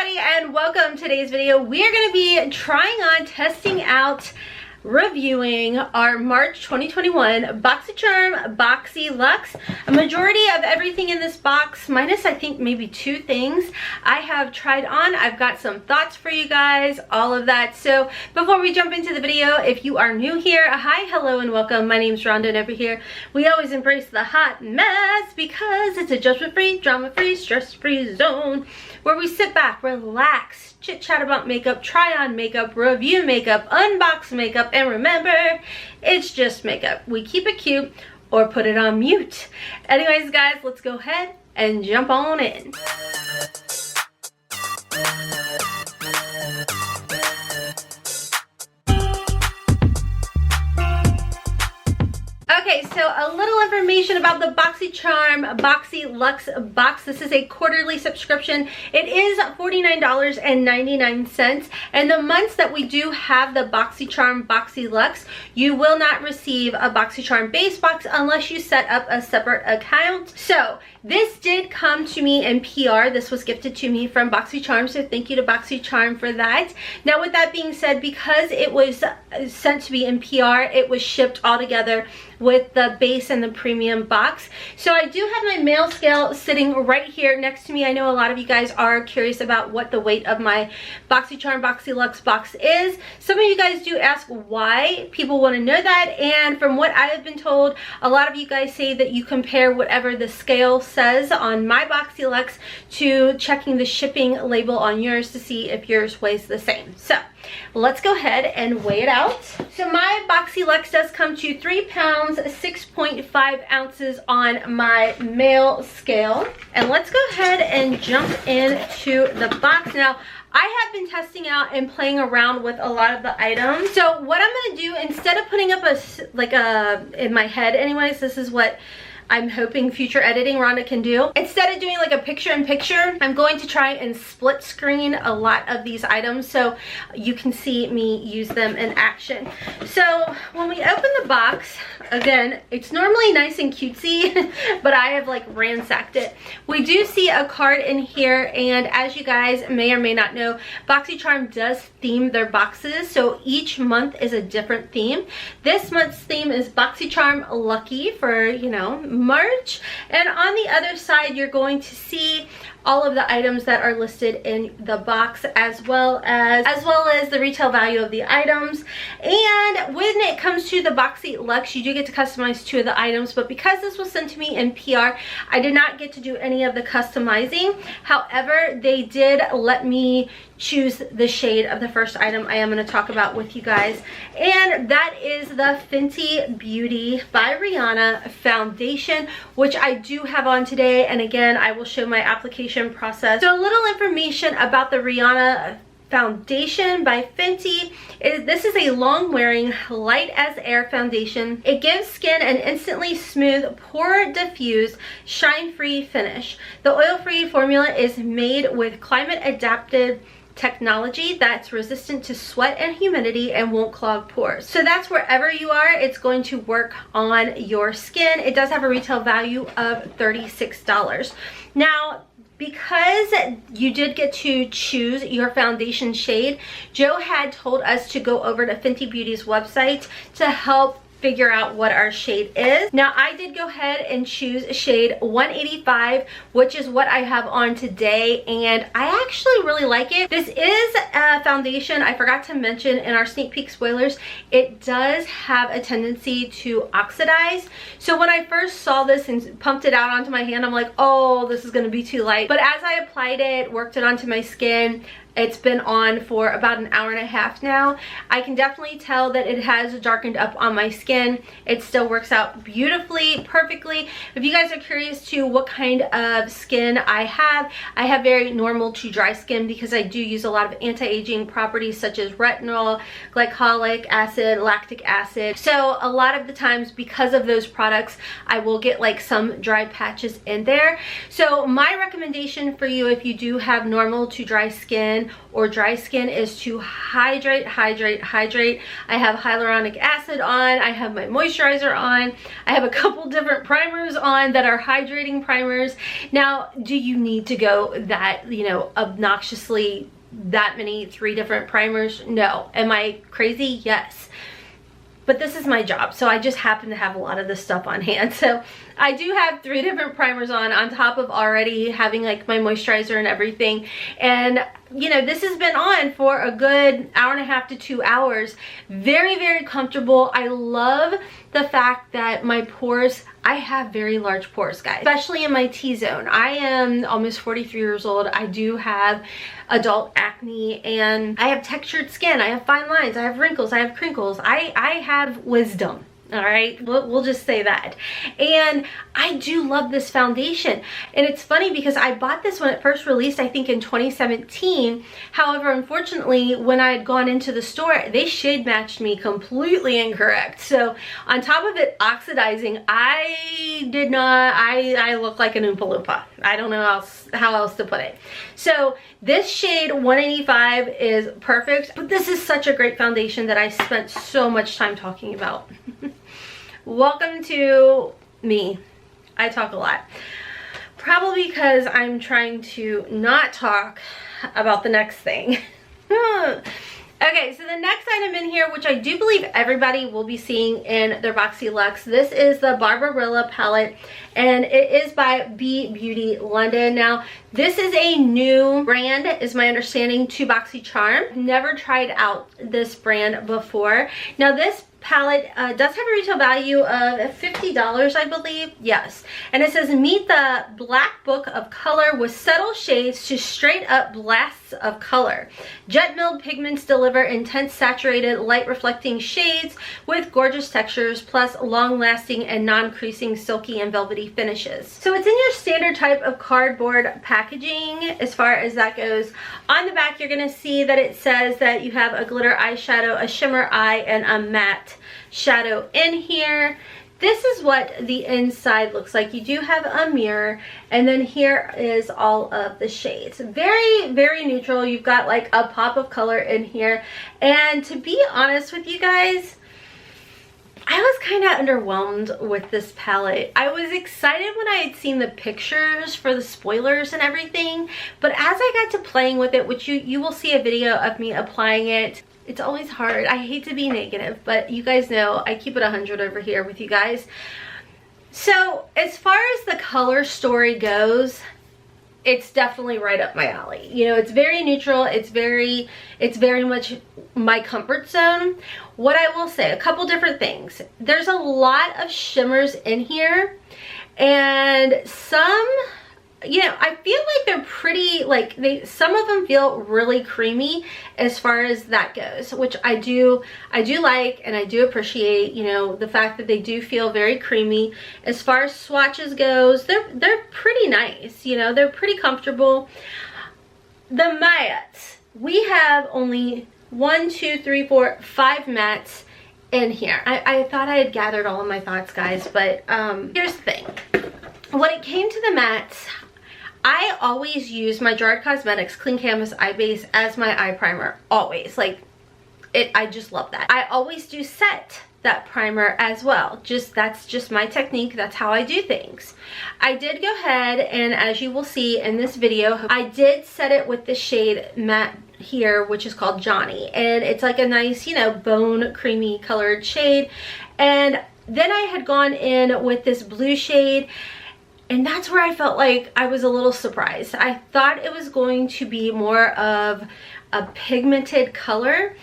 everybody, and welcome to today's video. We are going to be trying on, testing out, reviewing our March 2021 Boxycharm Boxyluxe. A majority of everything in this box, minus I think maybe two things, I have tried on. I've got some thoughts for you guys, all of that. So before we jump into the video, if you are new here, hi, hello, and welcome. My name's Rhonda, and over here we always embrace the hot mess because it's a judgment-free, drama-free, stress-free zone where we sit back, relax, chit chat about makeup, try on makeup, review makeup, unbox makeup, and remember, it's just makeup. We keep it cute or put it on mute. Anyways, guys, let's go ahead and jump on in. Okay, so a little information about the Boxycharm Boxyluxe Box. This is a quarterly subscription. It is $49.99, and the months that we do have the Boxycharm Boxyluxe, you will not receive a Boxycharm Base box unless you set up a separate account. So this did come to me in PR. This was gifted to me from Boxycharm, so thank you to Boxycharm for that. Now, with that being said, because it was sent to me in PR, it was shipped all together with the base and the premium box. So I do have my mail scale sitting right here next to me. I know a lot of you guys are curious about what the weight of my Boxycharm Boxyluxe box is. Some of you guys do ask why people want to know that, and from what I have been told, a lot of you guys say that you compare whatever the scale says on my Boxyluxe to checking the shipping label on yours to see if yours weighs the same. So let's go ahead and weigh it out. So my Boxyluxe does come to 3 pounds 6.5 ounces on my mail scale. And let's go ahead and jump into the box. Now, I have been testing out and playing around with a lot of the items. So what I'm going to do, instead of putting up in my head anyways, this is what I'm hoping future editing Rhonda can do. Instead of doing like a picture-in-picture, I'm going to try and split screen a lot of these items so you can see me use them in action. So when we open the box, again, it's normally nice and cutesy, but I have like ransacked it. We do see a card in here, and as you guys may or may not know, Boxycharm does theme their boxes, so each month is a different theme. This month's theme is Boxycharm Lucky for, you know, March, and on the other side you're going to see all of the items that are listed in the box, as well as the retail value of the items. And when it comes to the Boxyluxe, you do get to customize 2 of the items, but because this was sent to me in PR, I did not get to do any of the customizing. However, they did let me choose the shade of the first item I am going to talk about with you guys, and that is the Fenty Beauty by Rihanna foundation, which I do have on today, and again I will show my application process. So a little information about the Rihanna foundation by Fenty is this is a long wearing light as air foundation. It gives skin an instantly smooth, pore diffused, shine free finish. The oil free formula is made with climate adapted technology that's resistant to sweat and humidity and won't clog pores. So that's wherever you are, it's going to work on your skin. It does have a retail value of $36. Now, because you did get to choose your foundation shade, Joe had told us to go over to Fenty Beauty's website to help figure out what our shade is. Now, I did go ahead and choose shade 185, which is what I have on today, and I actually really like it. This is a foundation I forgot to mention in our sneak peek spoilers. It does have a tendency to oxidize. So when I first saw this and pumped it out onto my hand, I'm like, oh, this is gonna be too light. But as I applied it, worked it onto my skin, it's been on for about an hour and a half now. I can definitely tell that it has darkened up on my skin. It still works out beautifully, perfectly. If you guys are curious to what kind of skin I have very normal to dry skin because I do use a lot of anti-aging properties such as retinol, glycolic acid, lactic acid. So a lot of the times because of those products, I will get like some dry patches in there. So my recommendation for you, if you do have normal to dry skin, skin or dry skin is to hydrate, hydrate, hydrate. I have hyaluronic acid on, I have my moisturizer on, I have a couple different primers on that are hydrating primers. Now, do you need to go that, you know, obnoxiously that many 3 different primers? No. Am I crazy? Yes. But this is my job, so I just happen to have a lot of this stuff on hand. So I do have 3 different primers on top of already having like my moisturizer and everything. And you know, this has been on for a good hour and a half to 2 hours. Very, very comfortable. I love the fact that my pores, I have very large pores, guys, especially in my T-zone. I am almost 43 years old. I do have adult acne and I have textured skin. I have fine lines. I have wrinkles. I have crinkles. I have wisdom. All right, we'll just say that. And I do love this foundation. And it's funny because I bought this when it first released, I think in 2017. However, unfortunately, when I had gone into the store, they shade matched me completely incorrect. So on top of it oxidizing, I look like an Oompa Loompa. I don't know how else to put it. So this shade 185 is perfect, but this is such a great foundation that I spent so much time talking about. Welcome to me. I talk a lot. Probably because I'm trying to not talk about the next thing. Okay, so the next item in here, which I do believe everybody will be seeing in their BoxyLuxe, this is the Barbarella palette, and it is by B Beauty London. Now, this is a new brand, is my understanding, to Boxycharm. Never tried out this brand before. Now, this palette does have a retail value of $50, I believe. Yes. And it says, meet the black book of color with subtle shades to straight up blasts of color. Jet milled pigments deliver intense saturated light reflecting shades with gorgeous textures plus long lasting and non-creasing silky and velvety finishes. So it's in your standard type of cardboard packaging as far as that goes. On the back, you're going to see that it says that you have a glitter eyeshadow, a shimmer eye, and a matte shadow in here. This is what the inside looks like. You do have a mirror, and then here is all of the shades. Very, very neutral. You've got like a pop of color in here. And to be honest with you guys, I was kind of underwhelmed with this palette. I was excited when I had seen the pictures for the spoilers and everything, but as I got to playing with it, which you will see a video of me applying it, it's always hard. I hate to be negative, but you guys know I keep it 100 over here with you guys. So as far as the color story goes, it's definitely right up my alley. You know, it's very neutral. It's very much my comfort zone. What I will say, a couple different things. There's a lot of shimmers in here, and some, you know, I feel like they're pretty, like some of them feel really creamy as far as that goes, which I do like, and I do appreciate, you know, the fact that they do feel very creamy. As far as swatches goes, they're pretty nice, you know, they're pretty comfortable. The mattes, we have only 1, 2, 3, 4, 5 mattes in here. I thought I had gathered all of my thoughts, guys, but here's the thing. When it came to the mattes, I always use my Gerard Cosmetics Clean Canvas Eye Base as my eye primer. Always. Like, I just love that. I always do set that primer as well. That's just my technique. That's how I do things. I did go ahead, and as you will see in this video, I did set it with the shade matte here, which is called Johnny, and it's like a nice, you know, bone creamy colored shade. And then I had gone in with this blue shade, and that's where I felt like I was a little surprised. I thought it was going to be more of a pigmented color.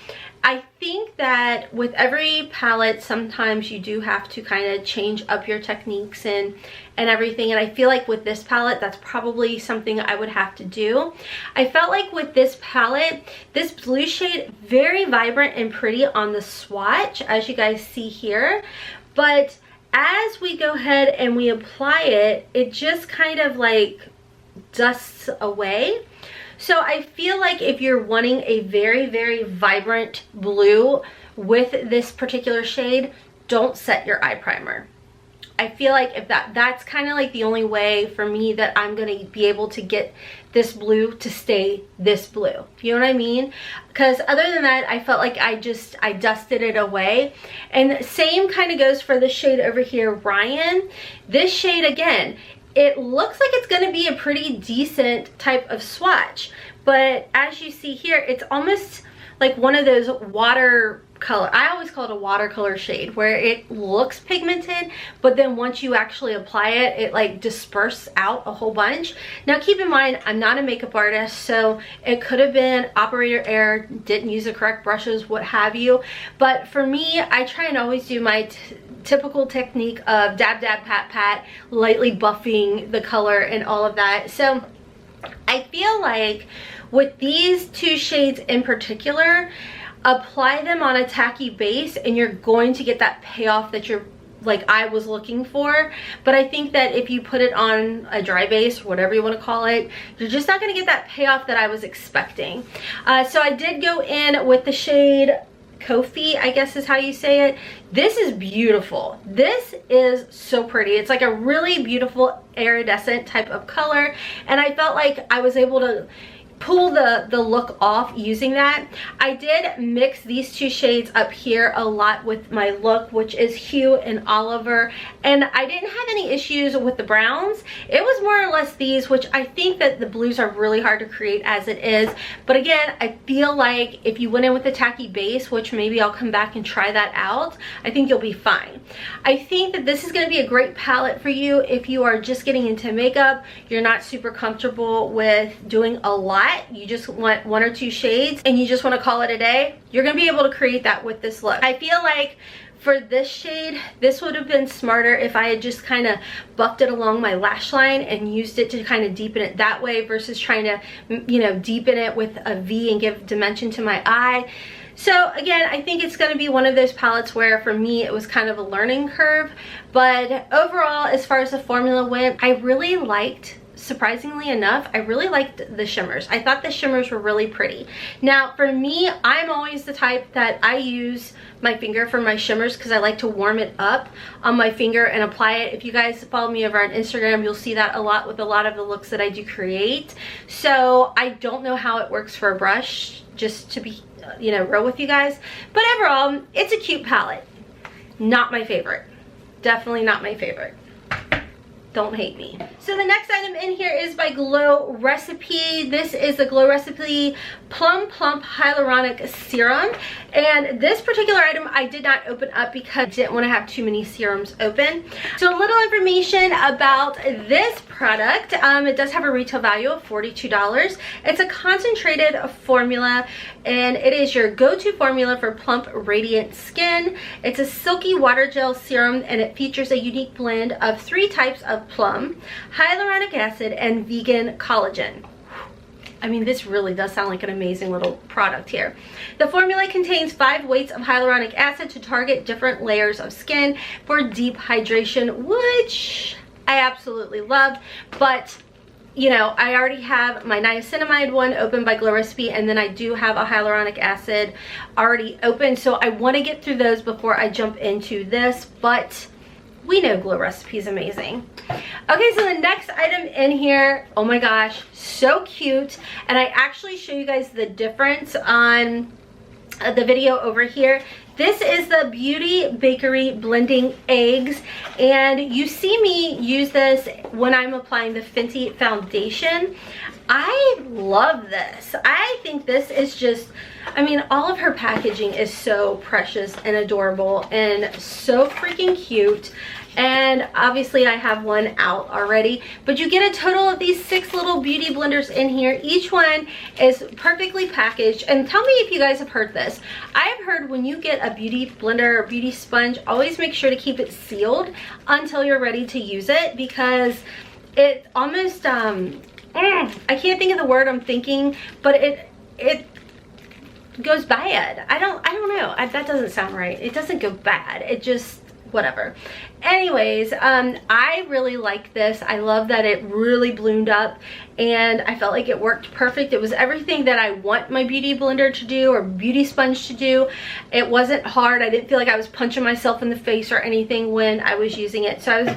I think that with every palette, sometimes you do have to kind of change up your techniques and everything. And I feel like with this palette, that's probably something I would have to do. I felt like with this palette, this blue shade, very vibrant and pretty on the swatch, as you guys see here. But as we go ahead and we apply it, it just kind of like dusts away. So I feel like if you're wanting a very, very vibrant blue with this particular shade, don't set your eye primer. I feel like if that's kind of like the only way for me that I'm going to be able to get this blue to stay this blue. You know what I mean? Because other than that, I felt like I dusted it away. And same kind of goes for the shade over here, Ryan. This shade, again, it looks like it's going to be a pretty decent type of swatch. But as you see here, it's almost like one of those watercolor, I always call it a watercolor shade, where it looks pigmented, but then once you actually apply it, it like disperses out a whole bunch. Now keep in mind, I'm not a makeup artist, so it could have been operator error, didn't use the correct brushes, what have you. But for me, I try and always do my typical technique of dab, dab, pat, pat, lightly buffing the color and all of that. So I feel like with these two shades in particular, apply them on a tacky base and you're going to get that payoff that you're like I was looking for. But I think that if you put it on a dry base, whatever you want to call it, you're just not going to get that payoff that I was expecting. So I did go in with the shade Kofi, I guess is how you say it. This is beautiful. This is so pretty. It's like a really beautiful iridescent type of color, and I felt like I was able to pull the look off using that. I did mix these two shades up here a lot with my look, which is Hue and Oliver, and I didn't have any issues with the browns. It was more or less these, which I think that the blues are really hard to create as it is. But again, I feel like if you went in with a tacky base, which maybe I'll come back and try that out, I think you'll be fine. I think that this is going to be a great palette for you if you are just getting into makeup, you're not super comfortable with doing a lot, you just want one or two shades and you just want to call it a day. You're going to be able to create that with this look. I feel like for this shade, this would have been smarter if I had just kind of buffed it along my lash line and used it to kind of deepen it that way versus trying to, you know, deepen it with a V and give dimension to my eye. So again, I think it's going to be one of those palettes where for me it was kind of a learning curve. But overall, as far as the formula went, I really liked, surprisingly enough, I really liked the shimmers. I thought the shimmers were really pretty. Now for me, I'm always the type that I use my finger for my shimmers because I like to warm it up on my finger and apply it. If you guys follow me over on Instagram, you'll see that a lot with a lot of the looks that I do create. So I don't know how it works for a brush, just to be, you know, real with you guys. But overall, it's a cute palette. Not my favorite. Definitely not my favorite. Don't hate me. So the next item in here is by Glow Recipe. This is the Glow Recipe Plum Plump Hyaluronic Serum. And this particular item I did not open up because I didn't want to have too many serums open. So a little information about this product. It does have a retail value of $42. It's a concentrated formula and it is your go-to formula for plump, radiant skin. It's a silky water gel serum and it features a unique blend of 3 types of plum, hyaluronic acid, and vegan collagen. I mean, this really does sound like an amazing little product here. The formula contains 5 weights of hyaluronic acid to target different layers of skin for deep hydration, which I absolutely love. But you know, I already have my niacinamide one open by Glow Recipe, and then I do have a hyaluronic acid already open, so I want to get through those before I jump into this. But we know Glow Recipe is amazing. Okay, so the next item in here, oh my gosh, so cute. And I actually show you guys the difference on the video over here. This is the Beauty Bakery Blending Eggs, and you see me use this when I'm applying the Fenty foundation. I love this. I think this is just, I mean, all of her packaging is so precious and adorable and so freaking cute. And obviously I have one out already, but you get a total of these 6 little beauty blenders in here. Each one is perfectly packaged. And tell me if you guys have heard this. I have heard when you get a beauty blender or beauty sponge, always make sure to keep it sealed until you're ready to use it, because it almost I can't think of the word I'm thinking, but it goes bad. I don't know. That doesn't sound right. It doesn't go bad. It just, whatever. Anyways, I really like this. I love that it really bloomed up and I felt like it worked perfect. It was everything that I want my beauty blender to do or beauty sponge to do. It wasn't hard. I didn't feel like I was punching myself in the face or anything when I was using it. So I was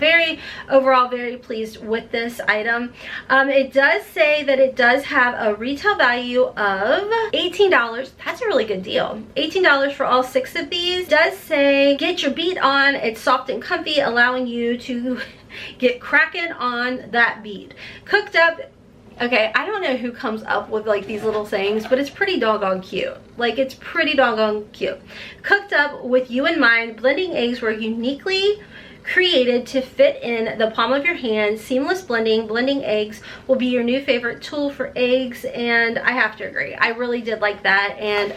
overall very pleased with this item. It does say that it does have a retail value of $18. That's a really good deal. $18 for all 6 of these. It does say get your beat on. It's soft and comfy, allowing you to get cracking on that beat. Cooked up. Okay, I don't know who comes up with like these little sayings, but it's pretty doggone cute. Like, it's pretty doggone cute. Cooked up with you in mind, blending eggs were uniquely created to fit in the palm of your hand. Seamless blending eggs will be your new favorite tool for eggs, and I have to agree. I really did like that, and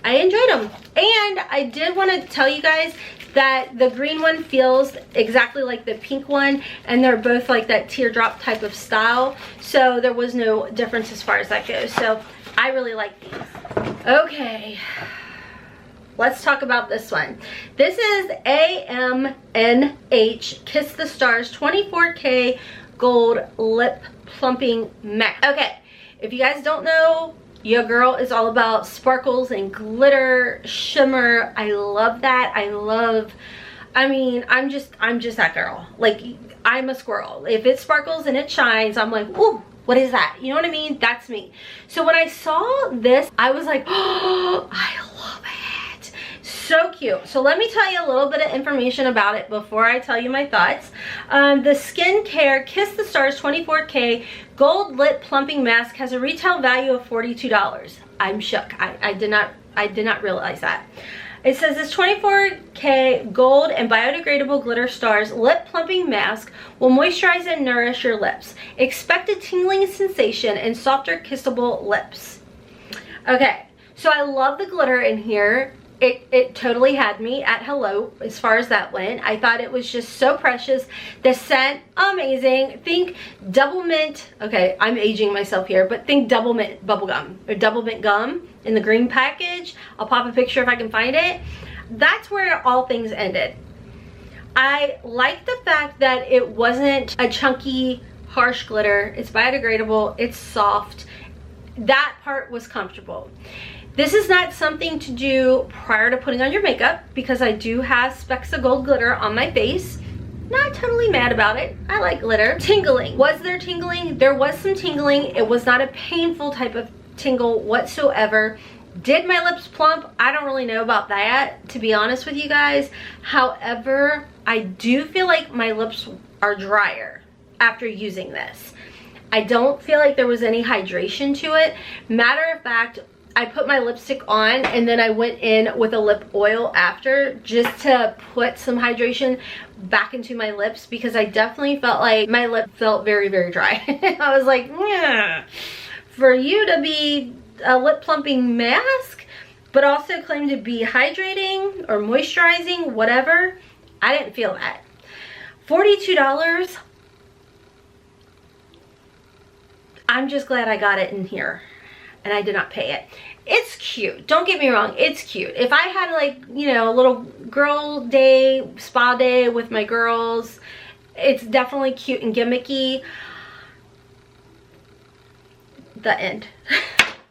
I enjoyed them. And I did want to tell you guys that the green one feels exactly like the pink one, and they're both like that teardrop type of style, so there was no difference as far as that goes. So I really like these. Okay, let's talk about this one. This is MNH Kiss the Stars 24K Gold Lip Plumping Matte. Okay, if you guys don't know, your girl is all about sparkles and glitter, shimmer. I love that. I mean, I'm just that girl. Like, I'm a squirrel. If it sparkles and it shines, I'm like, ooh, what is that? You know what I mean? That's me. So when I saw this, I was like, oh, I love it. So cute. So let me tell you a little bit of information about it before I tell you my thoughts. The skincare Kiss the Stars 24K Gold Lip Plumping Mask has a retail value of $42. I'm shook. I did not realize that. It says this 24K gold and biodegradable glitter stars lip plumping mask will moisturize and nourish your lips. Expect a tingling sensation and softer kissable lips. Okay, so I love the glitter in here. It totally had me at hello as far as that went. I thought it was just so precious. The scent, amazing. Think double mint. Okay, I'm aging myself here, but think double mint bubble gum or double mint gum in the green package. I'll pop a picture if I can find it. That's where all things ended. I like the fact that it wasn't a chunky, harsh glitter. It's biodegradable. It's soft. That part was comfortable. This is not something to do prior to putting on your makeup because I do have specks of gold glitter on my face. Not totally mad about it. I like glitter. Tingling. Was there tingling? There was some tingling. It was not a painful type of tingle whatsoever. Did my lips plump? I don't really know about that, to be honest with you guys. However, I do feel like my lips are drier after using this. I don't feel like there was any hydration to it. Matter of fact, I put my lipstick on and then I went in with a lip oil after just to put some hydration back into my lips because I definitely felt like my lip felt very, very dry. I was like, yeah. For you to be a lip plumping mask but also claim to be hydrating or moisturizing, whatever, I didn't feel that. $42. I'm just glad I got it in here and I did not pay it. It's cute, don't get me wrong, it's cute. If I had like, you know, a little girl day, spa day with my girls, it's definitely cute and gimmicky. The end.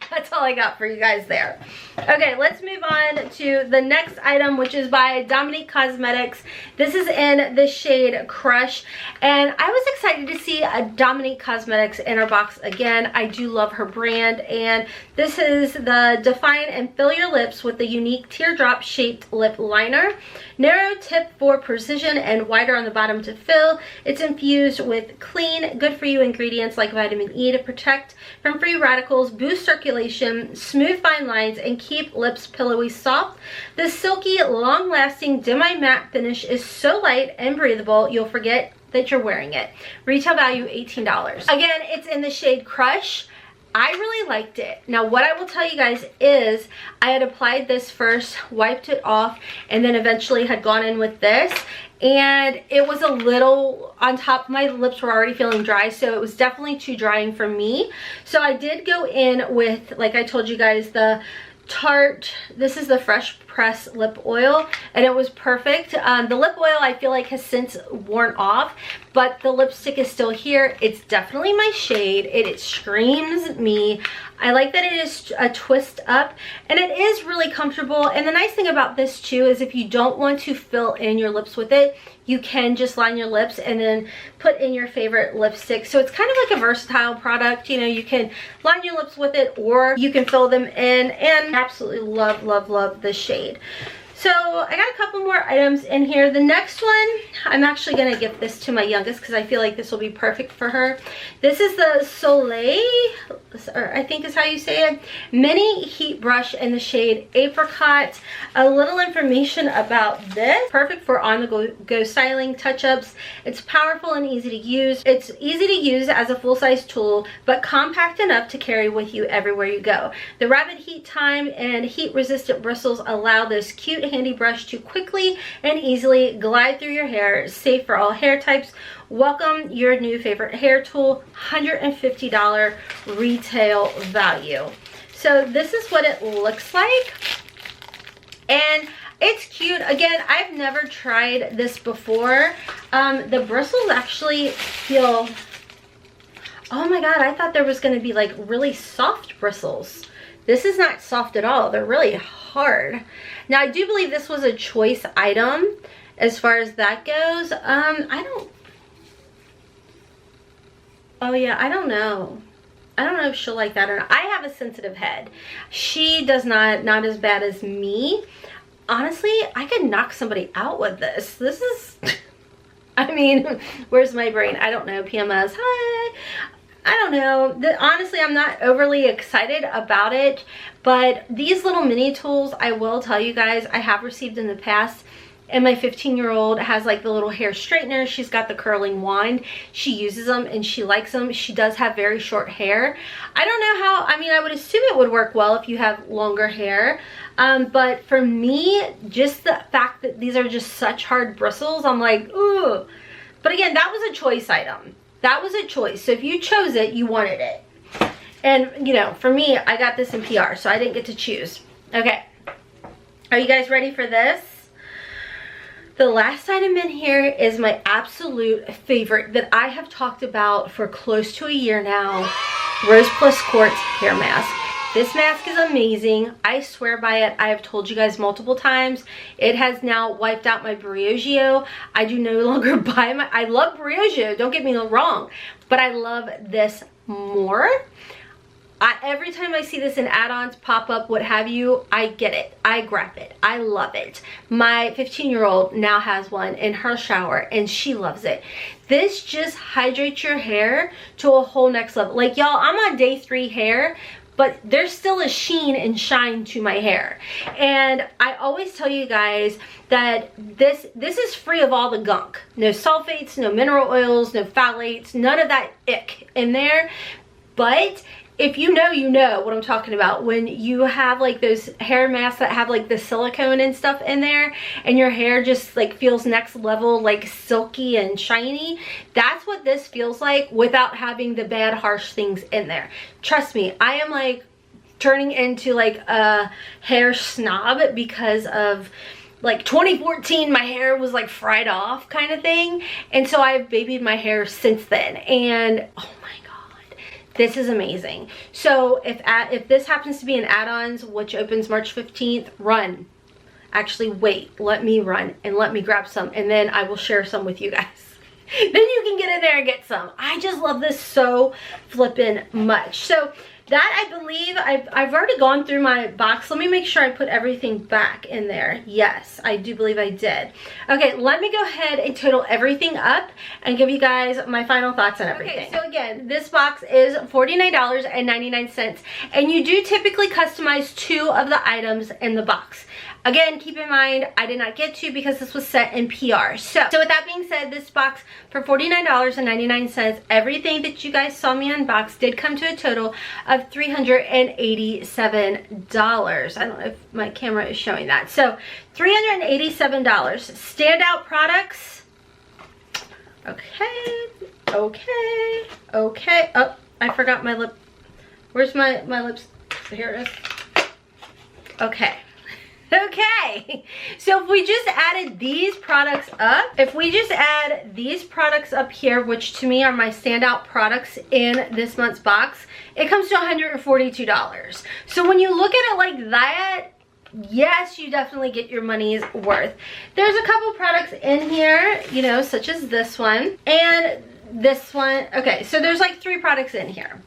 That's all I got for you guys there. Okay, let's move on to the next item, which is by Dominique Cosmetics. This is in the shade Crush, and I was excited to see a Dominique Cosmetics in our box again. I do love her brand, and this is the Define and Fill Your Lips with the unique teardrop shaped lip liner. Narrow tip for precision and wider on the bottom to fill. It's infused with clean, good for you ingredients like vitamin E to protect from free radicals, boost circulation, smooth fine lines, and keep lips pillowy soft. The silky, long-lasting demi-matte finish is so light and breathable you'll forget that you're wearing it. Retail value $18. Again, it's in the shade Crush. I really liked it. Now, what I will tell you guys is I had applied this first, wiped it off, and then eventually had gone in with this, and it was a little on top. My lips were already feeling dry, so it was definitely too drying for me. So I did go in with, like I told you guys, the Tarte, this is the Fresh Press lip oil, and it was perfect. The lip oil I feel like has since worn off, but the lipstick is still here. It's definitely my shade. It screams me. I like that it is a twist up, and it is really comfortable. And the nice thing about this too is if you don't want to fill in your lips with it, you can just line your lips and then put in your favorite lipstick. So it's kind of like a versatile product. You know, you can line your lips with it or you can fill them in, and I absolutely love, love, love the shade. So I got a couple more items in here. The next one, I'm actually going to gift this to my youngest because I feel like this will be perfect for her. This is the Soleil, or I think is how you say it, mini heat brush in the shade Apricot. A little information about this. Perfect for on-the-go styling, touch-ups. It's powerful and easy to use. It's easy to use as a full-size tool, but compact enough to carry with you everywhere you go. The rapid heat time and heat-resistant bristles allow this cute handy brush to quickly and easily glide through your hair, safe for all hair types. Welcome your new favorite hair tool, $150 retail value. So this is what it looks like, and it's cute. Again, I've never tried this before. The bristles actually feel, oh my god, I thought there was going to be like really soft bristles. This is not soft at all. They're really hard. Now I do believe this was a choice item as far as that goes. Oh yeah, I don't know if she'll like that or not. I have a sensitive head. She does not as bad as me. Honestly, I could knock somebody out with this. This is I mean, where's my brain? I don't know. PMS. Hi. I don't know. Honestly, I'm not overly excited about it, but these little mini tools, I will tell you guys, I have received in the past. And my 15-year-old has like the little hair straightener. She's got the curling wand. She uses them and she likes them. She does have very short hair. I don't know how, I mean, I would assume it would work well if you have longer hair. But for me, just the fact that these are just such hard bristles, I'm like, ooh. But again, that was a choice item. That was a choice. So if you chose it, you wanted it. And, you know, for me, I got this in PR, so I didn't get to choose. Okay. Are you guys ready for this? The last item in here is my absolute favorite that I have talked about for close to a year now. Rose Plus Quartz hair mask. This mask is amazing. I swear by it. I have told you guys multiple times. It has now wiped out my Briogeo. I do no longer buy my, I love Briogeo, don't get me wrong, but I love this more. Every time I see this in add-ons, pop up, what have you, I get it. I grab it. I love it. My 15-year-old now has one in her shower and she loves it. This just hydrates your hair to a whole next level. Like, y'all, I'm on day 3 hair, but there's still a sheen and shine to my hair. And I always tell you guys that this is free of all the gunk. No sulfates, no mineral oils, no phthalates, none of that ick in there. But if you know what I'm talking about. When you have like those hair masks that have like the silicone and stuff in there and your hair just like feels next level, like silky and shiny, that's what this feels like without having the bad harsh things in there. Trust me, I am like turning into like a hair snob because of like 2014 my hair was like fried off kind of thing, and so I've babied my hair since then, and oh my god, this is amazing. So if this happens to be an add-ons, which opens March 15th, run. Actually, wait, let me run and let me grab some, and then I will share some with you guys. Then you can get in there and get some. I just love this so flippin' much. So that, I believe, I've already gone through my box. Let me make sure I put everything back in there. Yes, I do believe I did. Okay, let me go ahead and total everything up and give you guys my final thoughts on everything. Okay, so again, this box is $49.99, and you do typically customize 2 of the items in the box. Again, keep in mind, I did not get to because this was set in PR. So with that being said, this box for $49.99, everything that you guys saw me unbox did come to a total of $387. I don't know if my camera is showing that. So $387. Standout products. Okay. Oh, I forgot my lip. Where's my lips? Here it is. Okay. Okay, so if we just added these products up, here, which to me are my standout products in this month's box, it comes to $142. So when you look at it like that, yes, you definitely get your money's worth. There's a couple products in here, you know, such as this one and this one. Okay, so there's like 3 products in here.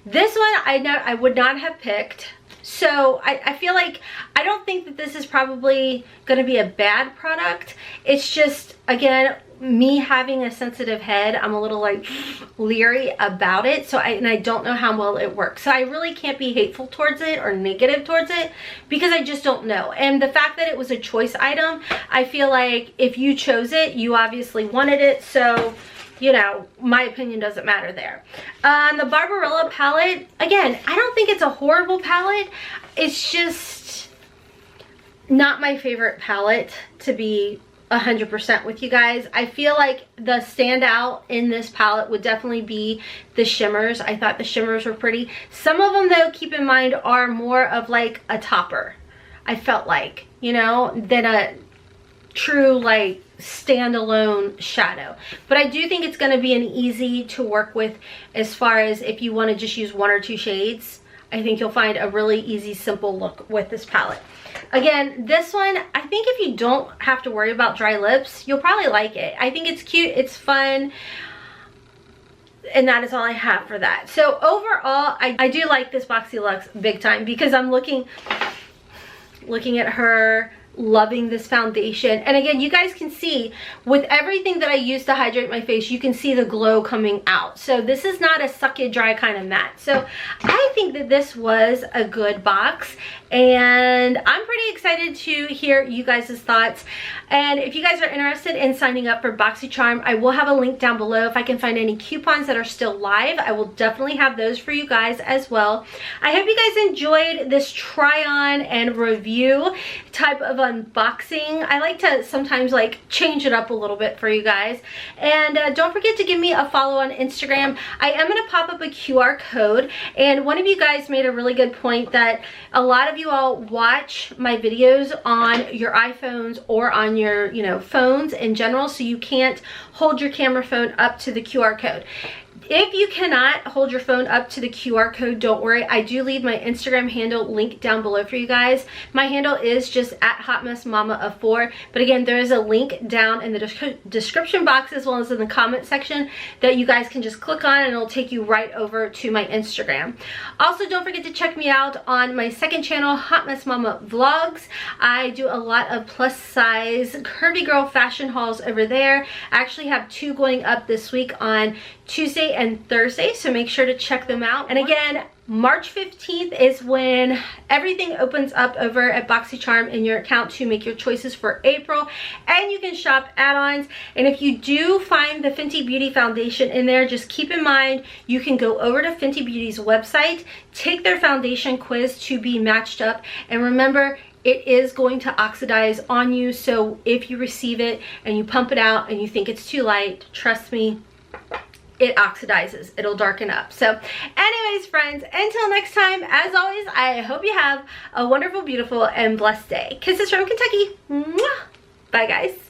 This one I would not have picked. So I feel like, I don't think that this is probably going to be a bad product. It's just, again, me having a sensitive head, I'm a little like leery about it. So I don't know how well it works. So I really can't be hateful towards it or negative towards it because I just don't know. And the fact that it was a choice item, I feel like if you chose it, you obviously wanted it. So, you know, my opinion doesn't matter there. The Barbarella palette, again, I don't think it's a horrible palette. It's just not my favorite palette, to be 100% with you guys. I feel like the standout in this palette would definitely be the shimmers. I thought the shimmers were pretty. Some of them, though, keep in mind, are more of like a topper, I felt like, you know, than a true like standalone shadow. But I do think it's going to be an easy to work with as far as if you want to just use 1 or 2 shades. I think you'll find a really easy, simple look with this palette. Again, this one, I think if you don't have to worry about dry lips, you'll probably like it. I think it's cute, it's fun, and that is all I have for that. So overall, I do like this BoxyLuxe big time because I'm looking at her, loving this foundation. And again, you guys can see with everything that I use to hydrate my face, you can see the glow coming out. So this is not a suck it dry kind of matte. So I think that this was a good box, and I'm pretty excited to hear you guys' thoughts. And if you guys are interested in signing up for Boxycharm, I will have a link down below. If I can find any coupons that are still live, I will definitely have those for you guys as well. I hope you guys enjoyed this try on and review type of unboxing. I like to sometimes like change it up a little bit for you guys. And don't forget to give me a follow on Instagram. I am going to pop up a QR code, and one of you guys made a really good point that a lot of you all watch my videos on your iPhones or on your, you know, phones in general, so you can't hold your camera phone up to the QR code. If you cannot hold your phone up to the QR code, don't worry. I do leave my Instagram handle linked down below for you guys. My handle is just at hotmessmomma4. But again, there is a link down in the description box as well as in the comment section that you guys can just click on, and it'll take you right over to my Instagram. Also, don't forget to check me out on my second channel, Hot Mess Mama Vlogs. I do a lot of plus size curvy girl fashion hauls over there. I actually have 2 going up this week on Tuesday and Thursday, so make sure to check them out. And again, March 15th is when everything opens up over at Boxycharm in your account to make your choices for April, and you can shop add-ons. And if you do find the Fenty Beauty foundation in there, just keep in mind you can go over to Fenty Beauty's website, take their foundation quiz to be matched up, and remember, it is going to oxidize on you. So if you receive it and you pump it out and you think it's too light, trust me, it oxidizes, it'll darken up. So anyways, friends, until next time, as always, I hope you have a wonderful, beautiful, and blessed day. Kisses from Kentucky. Mwah! Bye, guys.